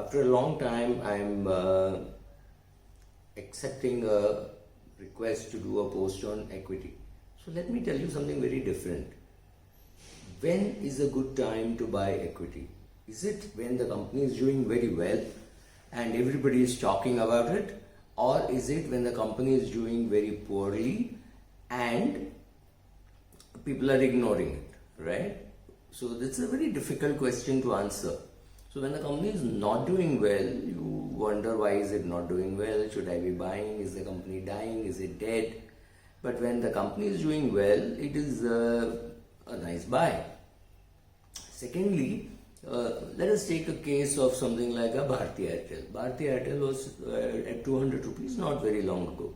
After a long time, I'm accepting a request to do a post on equity. So let me tell you something very different. When is a good time to buy equity? Is it when the company is doing very well and everybody is talking about it? Or is it when the company is doing very poorly and people are ignoring it, right? So this is a very difficult question to answer. So when the company is not doing well, you wonder, why is it not doing well? Should I be buying? Is the company dying? Is it dead? But when the company is doing well, it is a nice buy. Secondly, let us take a case of something like a Bharti Airtel. Bharti Airtel was at 200 rupees not very long ago.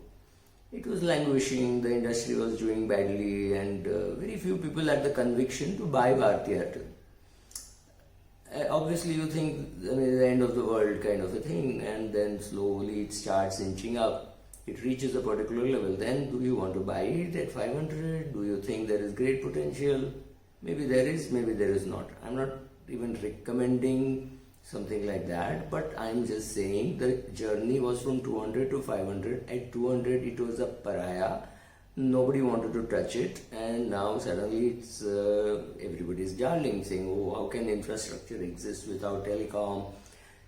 It was languishing, the industry was doing badly, and very few people had the conviction to buy Bharti Airtel. Obviously, you think the end of the world kind of a thing, and then slowly it starts inching up. It reaches a particular level. Then, do you want to buy it at 500? Do you think there is great potential? Maybe there is, maybe there is not. I'm not even recommending something like that, but I'm just saying the journey was from 200 to 500. At 200 it was a pariah, nobody wanted to touch it, and now suddenly it's everybody's darling, saying, oh, how can infrastructure exist without telecom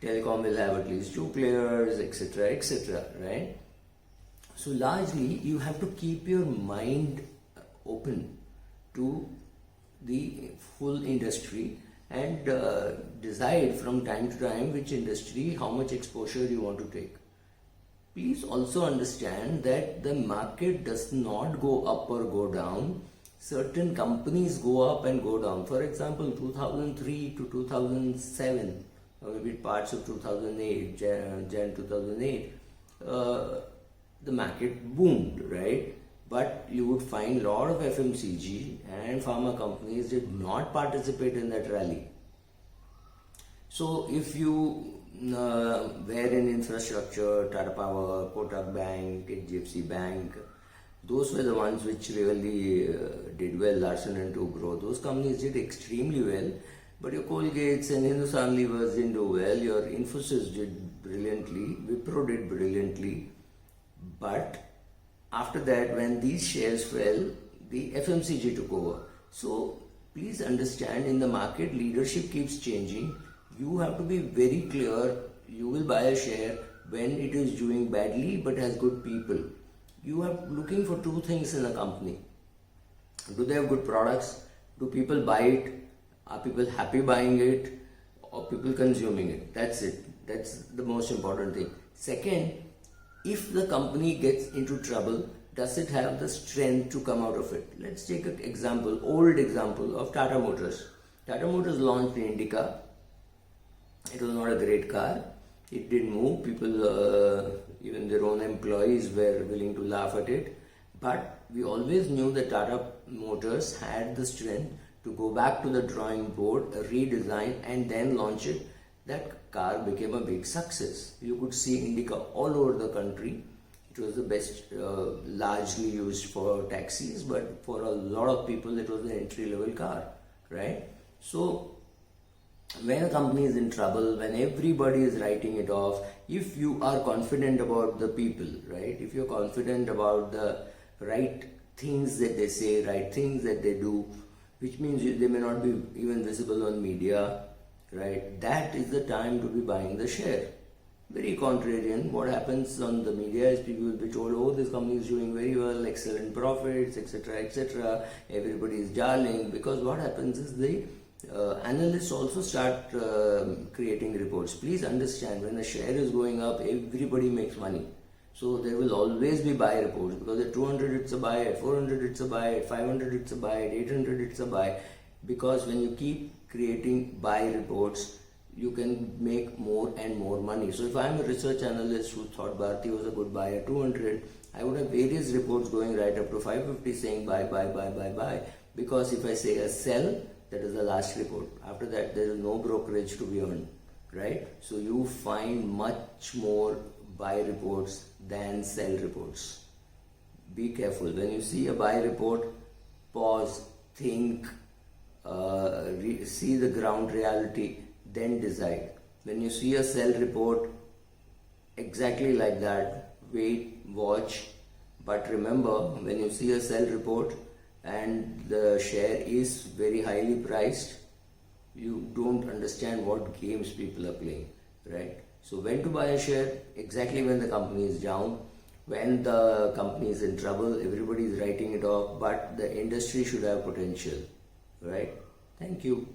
will have at least two players, etc., right? So largely you have to keep your mind open to the full industry and decide from time to time which industry, how much exposure you want to take. Please also understand that the market does not go up or go down. Certain companies go up and go down. For example, 2003 to 2007, or maybe parts of 2008, Jan 2008, the market boomed, right? But you would find a lot of FMCG and pharma companies did not participate in that rally. So if you were in infrastructure, Tata Power, Kotak Bank, HDFC Bank, those were the ones which really did well. Larsen and Toubro, those companies did extremely well. But your Colgates and Hindustan Levers didn't do well. Your Infosys did brilliantly. Wipro did brilliantly. But after that, when these shares fell, the FMCG took over. So please understand, in the market, leadership keeps changing. You have to be very clear. You will buy a share when it is doing badly but has good people. You are looking for two things in a company. Do they have good products? Do people buy it? Are people happy buying it? Or people consuming it? That's it. That's the most important thing. Second, if the company gets into trouble, does it have the strength to come out of it? Let's take an example, old example of Tata Motors. Tata Motors launched the Indica. It was not a great car. It didn't move. People, even their own employees were willing to laugh at it. But we always knew that Tata Motors had the strength to go back to the drawing board, redesign, and then launch it. That car became a big success. You could see Indica all over the country. It was the best, largely used for taxis, but for a lot of people it was an entry-level car, right? So when a company is in trouble, when everybody is writing it off, if you are confident about the people, right? If you're confident about the right things that they say, right things that they do, which means they may not be even visible on media, right? That is the time to be buying the share. Very contrarian. What happens on the media is people will be told, oh, this company is doing very well, excellent profits, etc. Everybody is darling, because what happens is the analysts also start creating reports. Please understand, when the share is going up, everybody makes money. So there will always be buy reports, because at 200 it's a buy, at 400 it's a buy, at 500 it's a buy, at 800 it's a buy. Because when you keep creating buy reports, you can make more and more money. So if I'm a research analyst who thought Bharti was a good buy at 200, I would have various reports going right up to 550 saying buy. Because if I say a sell, that is the last report. After that, there is no brokerage to be earned, right? So you find much more buy reports than sell reports. Be careful. When you see a buy report, pause, think, see the ground reality, then decide. When you see a sell report exactly like that, wait, watch. But remember, when you see a sell report and the share is very highly priced, you don't understand what games people are playing, right? So when to buy a share? Exactly when the company is down, when the company is in trouble, everybody is writing it off, but the industry should have potential, right? Thank you.